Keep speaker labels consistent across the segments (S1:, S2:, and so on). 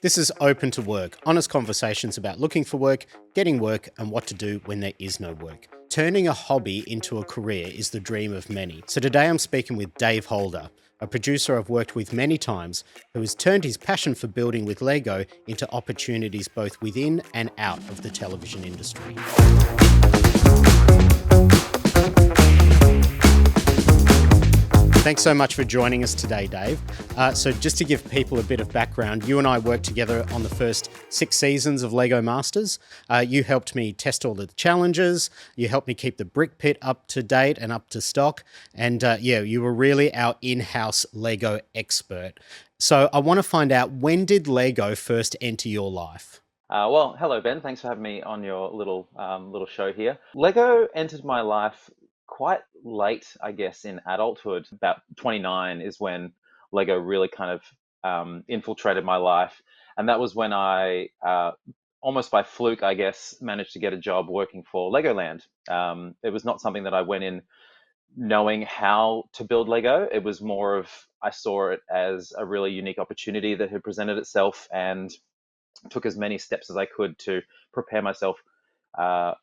S1: This is Open to Work, honest conversations about looking for work, getting work, and what to do when there is no work. Turning a hobby into a career is the dream of many. So today I'm speaking with Dave Holder, a producer I've worked with many times, who has turned his passion for building with Lego into opportunities both within and out of the television industry. Thanks so much for joining us today, Dave. So just to give people a bit of background, you and I worked together on the first 6 seasons of Lego Masters. You helped me test all the challenges. You helped me keep the brick pit up to date and up to stock. And you were really our in-house Lego expert. So I want to find out, when did Lego first enter your life?
S2: Well, hello Ben. Thanks for having me on your little show here. Lego entered my life quite late, I guess, in adulthood. About 29 is when Lego really kind of infiltrated my life, and that was when I almost by fluke, I guess, managed to get a job working for Legoland. It was not something that I went in knowing how to build Lego. It was more of, I saw it as a really unique opportunity that had presented itself, and took as many steps as I could to prepare myself uh,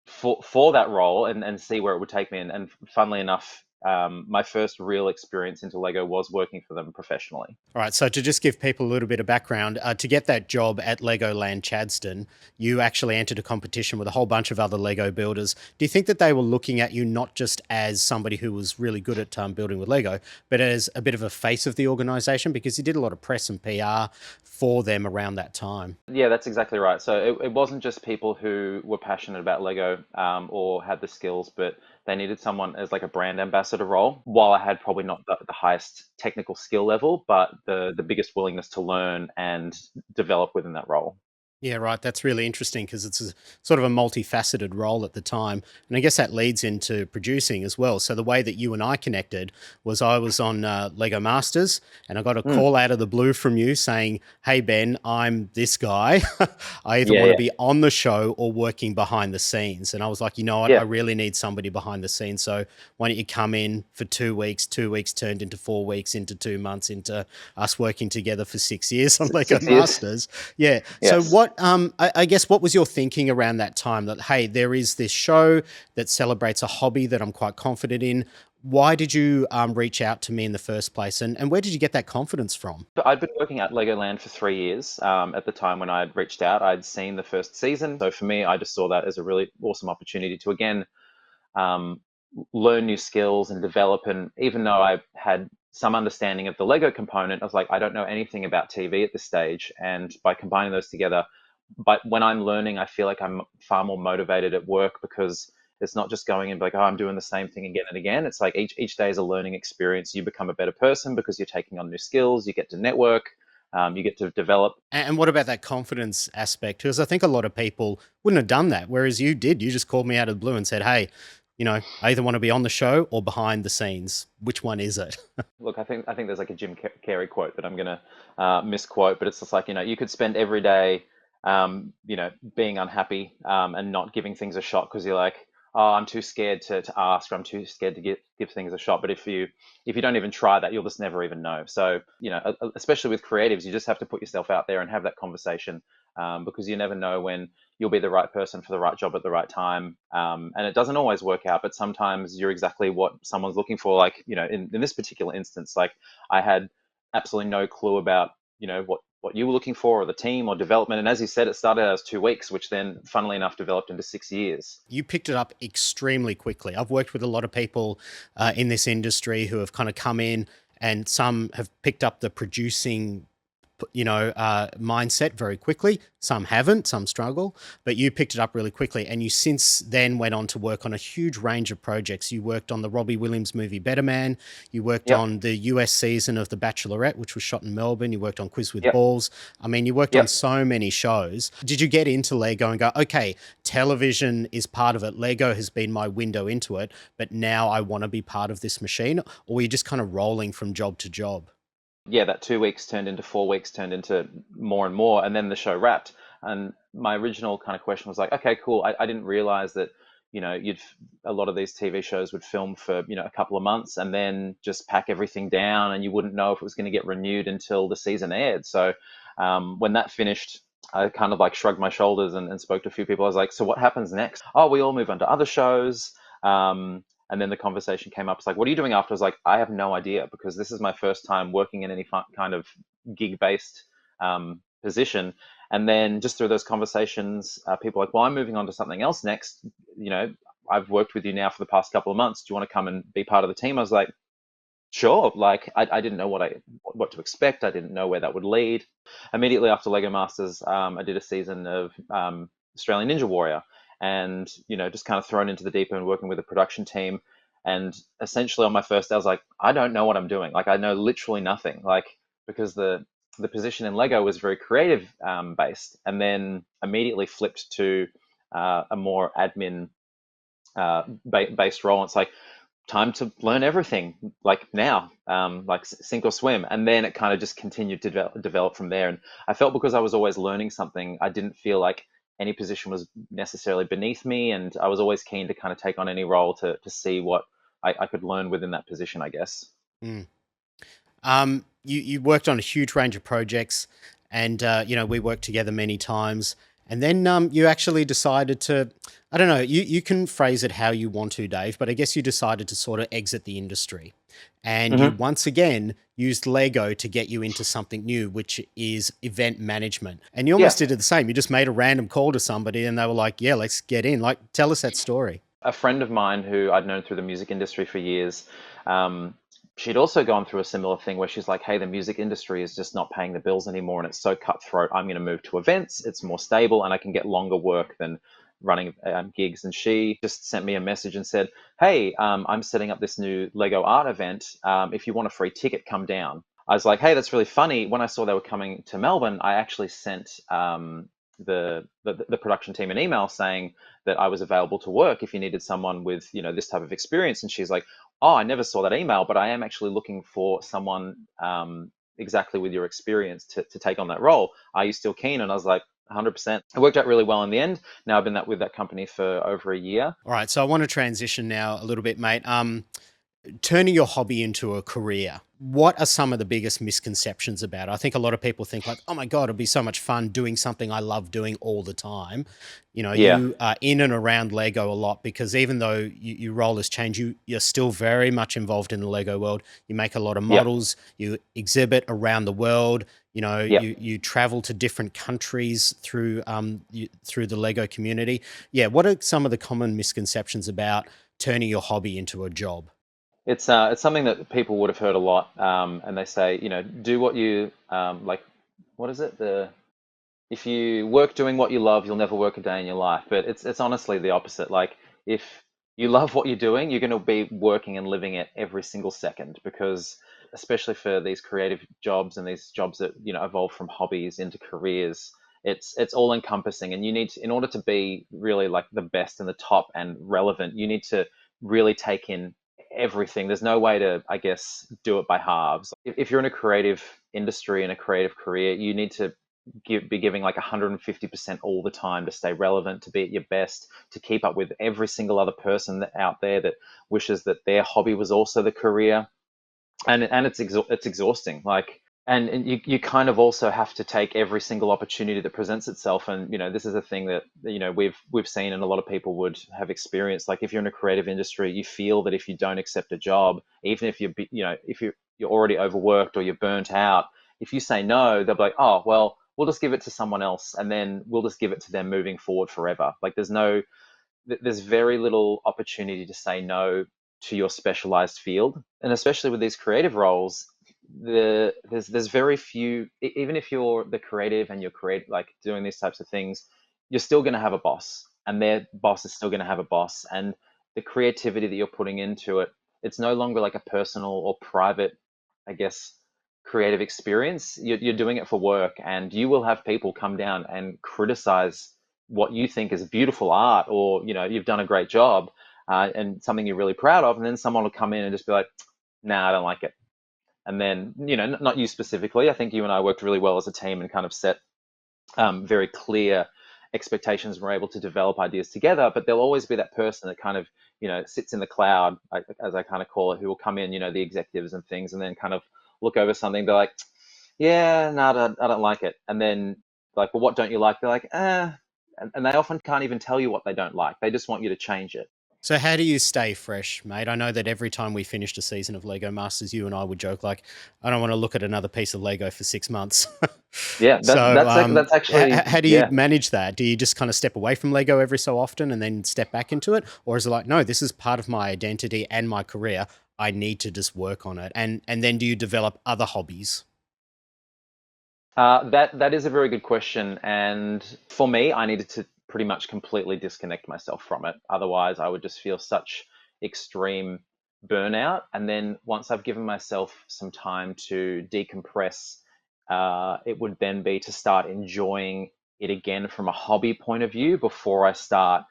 S2: for that role, and see where it would take me. And funnily enough, my first real experience into Lego was working for them professionally.
S1: All right, so to just give people a little bit of background, to get that job at Legoland Chadston, you actually entered a competition with a whole bunch of other Lego builders. Do you think that they were looking at you not just as somebody who was really good at building with Lego, but as a bit of a face of the organization, because you did a lot of press and PR for them around that time?
S2: Yeah, that's exactly right. So it wasn't just people who were passionate about Lego, or had the skills, but they needed someone as like a brand ambassador role. While I had probably not the highest technical skill level, but the biggest willingness to learn and develop within that role.
S1: Yeah, right. That's really interesting because it's a sort of a multifaceted role at the time. And I guess that leads into producing as well. So the way that you and I connected was I was on Lego Masters, and I got a
S2: Mm,
S1: call out of the blue from you saying, "Hey, Ben, I'm this guy. I either
S2: yeah,
S1: want to
S2: yeah,
S1: be on the show or working behind the scenes." And I was like, you know what? I
S2: yeah.
S1: really need somebody behind the scenes. So why don't you come in for 2 weeks? 2 weeks turned into 4 weeks, into 2 months, into us working together for 6 years on Lego
S2: 6 years.
S1: Masters. Yeah. So
S2: Yes.
S1: I guess what was your thinking around that time, that, hey, there is this show that celebrates a hobby that I'm quite confident in. Why did you reach out to me in the first place? And where did you get that confidence from?
S2: But I'd been working at Legoland for 3 years. At the time when I'd reached out, I'd seen the first season. So for me, I just saw that as a really awesome opportunity to again, um, learn new skills and develop. And even though I had some understanding of the Lego component, I was like, I don't know anything about TV at this stage. And by combining those together, but when I'm learning, I feel like I'm far more motivated at work, because it's not just going and be like, oh, I'm doing the same thing again and again. It's like each day is a learning experience. You become a better person because you're taking on new skills. You get to network. You get to develop.
S1: And what about that confidence aspect? Because I think a lot of people wouldn't have done that, whereas you did. You just called me out of the blue and said, hey, I either want to be on the show or behind the scenes. Which one is it?
S2: Look, I think there's like a Jim Carrey quote that I'm gonna misquote, but it's just like, you could spend every day, being unhappy, and not giving things a shot because you're like, oh, I'm too scared to ask, or I'm too scared to give things a shot. But if you don't even try that, you'll just never even know. So, especially with creatives, you just have to put yourself out there and have that conversation, because you never know when you'll be the right person for the right job at the right time. And it doesn't always work out, but sometimes you're exactly what someone's looking for. Like, in this particular instance, like, I had absolutely no clue about, what you were looking for, or the team, or development. And as you said, it started as 2 weeks, which then, funnily enough, developed into 6 years.
S1: You picked it up extremely quickly. I've worked with a lot of people in this industry who have kind of come in, and some have picked up the producing mindset very quickly. Some haven't, some struggle, but you picked it up really quickly. And you since then went on to work on a huge range of projects. You worked on the Robbie Williams movie Better Man. You worked
S2: Yep,
S1: on the US season of The Bachelorette, which was shot in Melbourne. You worked on Quiz with
S2: yep,
S1: Balls. I mean, you worked on
S2: yep.
S1: so many shows. Did you get into Lego and go, okay, television is part of it. Lego has been my window into it, but now I want to be part of this machine? Or were you just kind of rolling from job to job?
S2: Yeah, that 2 weeks turned into 4 weeks, turned into more and more, and then the show wrapped. And my original kind of question was like, okay, cool. I didn't realize that, a lot of these TV shows would film for, a couple of months and then just pack everything down, and you wouldn't know if it was going to get renewed until the season aired. So, When that finished, I kind of like shrugged my shoulders and spoke to a few people. I was like, so what happens next? Oh, we all move on to other shows. And then the conversation came up. It's like, what are you doing after? I was like, I have no idea, because this is my first time working in any kind of gig-based position. And then just through those conversations, people are like, well, I'm moving on to something else next. You know, I've worked with you now for the past couple of months. Do you want to come and be part of the team? I was like, sure. Like I didn't know what to expect. I didn't know where that would lead. Immediately after Lego Masters, I did a season of Australian Ninja Warrior, and just kind of thrown into the deep end, working with a production team. And essentially on my first day, I was like, I don't know what I'm doing. Like I know literally nothing. Like because the position in Lego was very creative based, and then immediately flipped to a more admin based role. And it's like time to learn everything, like now, like sink or swim. And then it kind of just continued to develop from there. And I felt because I was always learning something, I didn't feel like any position was necessarily beneath me, and I was always keen to kind of take on any role to see what I could learn within that position, I guess.
S1: Mm. You worked on a huge range of projects, and we worked together many times. And then you actually decided to, I don't know, you can phrase it how you want to, Dave, but I guess you decided to sort of exit the industry. And you
S2: Hmm.
S1: once again used Lego to get you into something new, which is event management. And you
S2: Yeah.
S1: almost did it the same. You just made a random call to somebody and they were like, yeah, let's get in. Like, tell us that story.
S2: A friend of mine who I'd known through the music industry for years, um, she'd also gone through a similar thing where she's like, hey, the music industry is just not paying the bills anymore and it's so cutthroat. I'm going to move to events. It's more stable and I can get longer work than running gigs. And she just sent me a message and said, hey, I'm setting up this new Lego art event. If you want a free ticket, come down. I was like, hey, that's really funny. When I saw they were coming to Melbourne, I actually sent the production team an email saying that I was available to work if you needed someone with this type of experience. And she's like, oh, I never saw that email, but I am actually looking for someone exactly with your experience to take on that role. Are you still keen? And I was like, 100%. It worked out really well in the end. Now I've been with that company for over a year.
S1: All right. So I want to transition now a little bit, mate. Turning your hobby into a career. What are some of the biggest misconceptions about it? I think a lot of people think like, oh my God, it'd be so much fun doing something I love doing all the time.
S2: Yeah.
S1: You are in and around Lego a lot because even though your role has changed, you're still very much involved in the Lego world. You make a lot of
S2: Yep.
S1: models, you exhibit around the world,
S2: Yep.
S1: you travel to different countries through the Lego community. Yeah, what are some of the common misconceptions about turning your hobby into a job?
S2: It's something that people would have heard a lot, and they say, do what you like. What is it? If you work doing what you love, you'll never work a day in your life. But it's honestly the opposite. Like if you love what you're doing, you're going to be working and living it every single second, because especially for these creative jobs and these jobs that evolve from hobbies into careers, it's all encompassing, and you need to, in order to be really like the best and the top and relevant, you need to really take in everything. There's no way to, I guess, do it by halves. If you're in a creative industry and a creative career, you need to be giving like 150% all the time to stay relevant, to be at your best, to keep up with every single other person out there that wishes that their hobby was also the career. And it's exhausting. Like, and you kind of also have to take every single opportunity that presents itself. And this is a thing that we've seen and a lot of people would have experienced. Like if you're in a creative industry, you feel that if you don't accept a job, even if you're already overworked or you're burnt out, if you say no, they'll be like, oh well, we'll just give it to someone else, and then we'll just give it to them moving forward forever. Like there's very little opportunity to say no to your specialized field. And especially with these creative roles, there's very few. Even if you're the creative and you're like doing these types of things, you're still going to have a boss, and their boss is still going to have a boss. And the creativity that you're putting into it, it's no longer like a personal or private, I guess, creative experience. You're doing it for work, and you will have people come down and criticize what you think is beautiful art, or you've done a great job, and something you're really proud of, and then someone will come in and just be like, nah, I don't like it. And then not you specifically, I think you and I worked really well as a team and kind of set very clear expectations, and we're able to develop ideas together. But there'll always be that person that kind of sits in the cloud, as I kind of call it, who will come in, the executives and things, and then kind of look over something and be like, yeah, no, I don't like it. And then like, well, what don't you like? They're like, and they often can't even tell you what they don't like. They just want you to change it.
S1: So how do you stay fresh, mate? I know that every time we finished a season of Lego Masters, you and I would joke like, I don't want to look at another piece of Lego for 6 months.
S2: Yeah,
S1: So
S2: that's actually,
S1: how do you
S2: yeah.
S1: manage that? Do you just kind of step away from Lego every so often and then step back into it? Or is it like, no, this is part of my identity and my career. I need to just work on it. And then do you develop other hobbies?
S2: That is a very good question, and for me, I needed to pretty much completely disconnect myself from it. Otherwise, I would just feel such extreme burnout. And then once I've given myself some time to decompress, it would then be to start enjoying it again from a hobby point of view before I start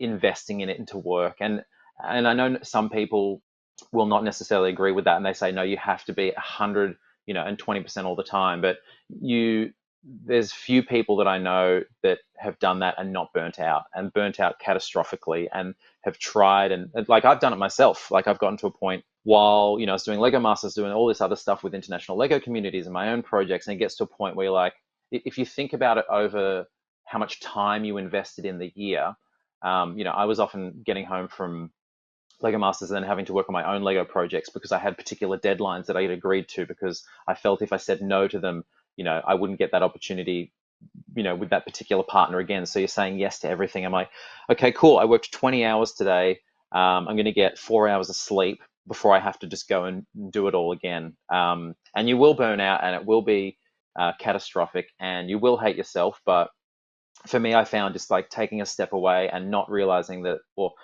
S2: investing in it into work. And I know some people will not necessarily agree with that, and they say no, you have to be 100, and 20% all the time. But you there's few people that I know that have done that and not burnt out catastrophically, and have tried, and like I've done it myself. Like I've gotten to a point while I was doing Lego Masters, doing all this other stuff with international Lego communities and my own projects, and it gets to a point where you're like, if you think about it over how much time you invested in the year, I was often getting home from Lego Masters and then having to work on my own Lego projects because I had particular deadlines that I had agreed to, because I felt if I said no to them, I wouldn't get that opportunity, with that particular partner again. So you're saying yes to everything. I'm like, okay, cool. I worked 20 hours today. I'm going to get 4 hours of sleep before I have to just go and do it all again. And you will burn out, and it will be catastrophic, and you will hate yourself. But for me, I found just like taking a step away and not realizing that, or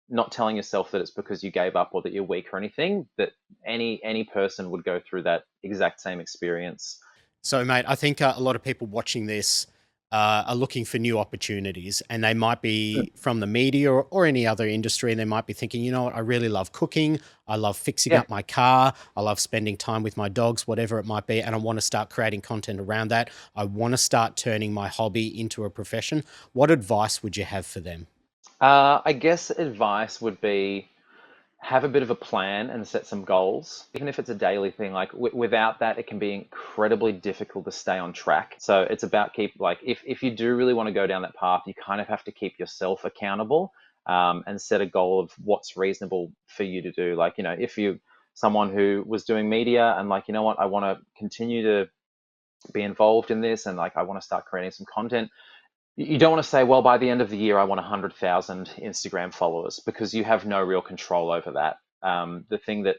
S2: not telling yourself that it's because you gave up or that you're weak or anything, that any person would go through that exact same experience.
S1: So, mate, I think a lot of people watching this are looking for new opportunities, and they might be from the media or any other industry, and they might be thinking, you know what, I really love cooking, I love fixing
S2: Yeah.
S1: up my car, I love spending time with my dogs, whatever it might be, and I want to start creating content around that. I want to start turning my hobby into a profession. What advice would you have for them?
S2: I guess advice would be, have a bit of a plan and set some goals, even if it's a daily thing. Like without that, it can be incredibly difficult to stay on track. So it's about if you do really want to go down that path, you kind of have to keep yourself accountable, and set a goal of what's reasonable for you to do. Like, if you someone who was doing media and like, you know what, I want to continue to be involved in this, and like I want to start creating some content, you don't want to say, well, by the end of the year, I want 100,000 Instagram followers, because you have no real control over that. The thing that,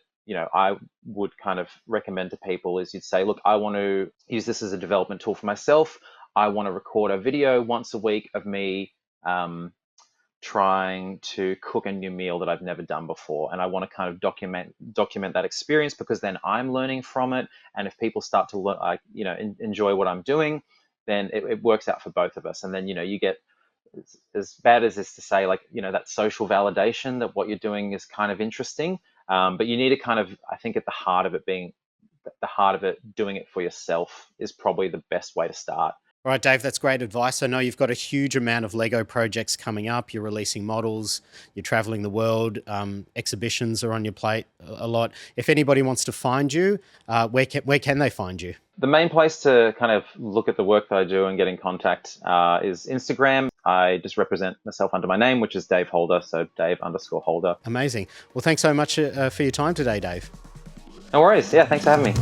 S2: I would kind of recommend to people is you'd say, look, I want to use this as a development tool for myself. I want to record a video once a week of me trying to cook a new meal that I've never done before, and I want to kind of document that experience, because then I'm learning from it, and if people start to learn, like, enjoy what I'm doing, then it works out for both of us. And then you get, as bad as this to say, like, that social validation that what you're doing is kind of interesting, but you need to kind of, I think, at the heart of it, doing it for yourself is probably the best way to start.
S1: All right, Dave, that's great advice. I know you've got a huge amount of Lego projects coming up. You're releasing models, you're traveling the world, exhibitions are on your plate a lot. If anybody wants to find you, where can they find you?
S2: The main place to kind of look at the work that I do and get in contact is Instagram. I just represent myself under my name, which is Dave Holder, so Dave_Holder.
S1: Amazing. Well, thanks so much for your time today, Dave.
S2: No worries. Yeah, thanks for having me.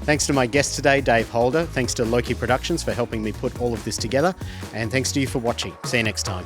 S1: Thanks to my guest today, Dave Holder. Thanks to Lowkii Productions for helping me put all of this together. And thanks to you for watching. See you next time.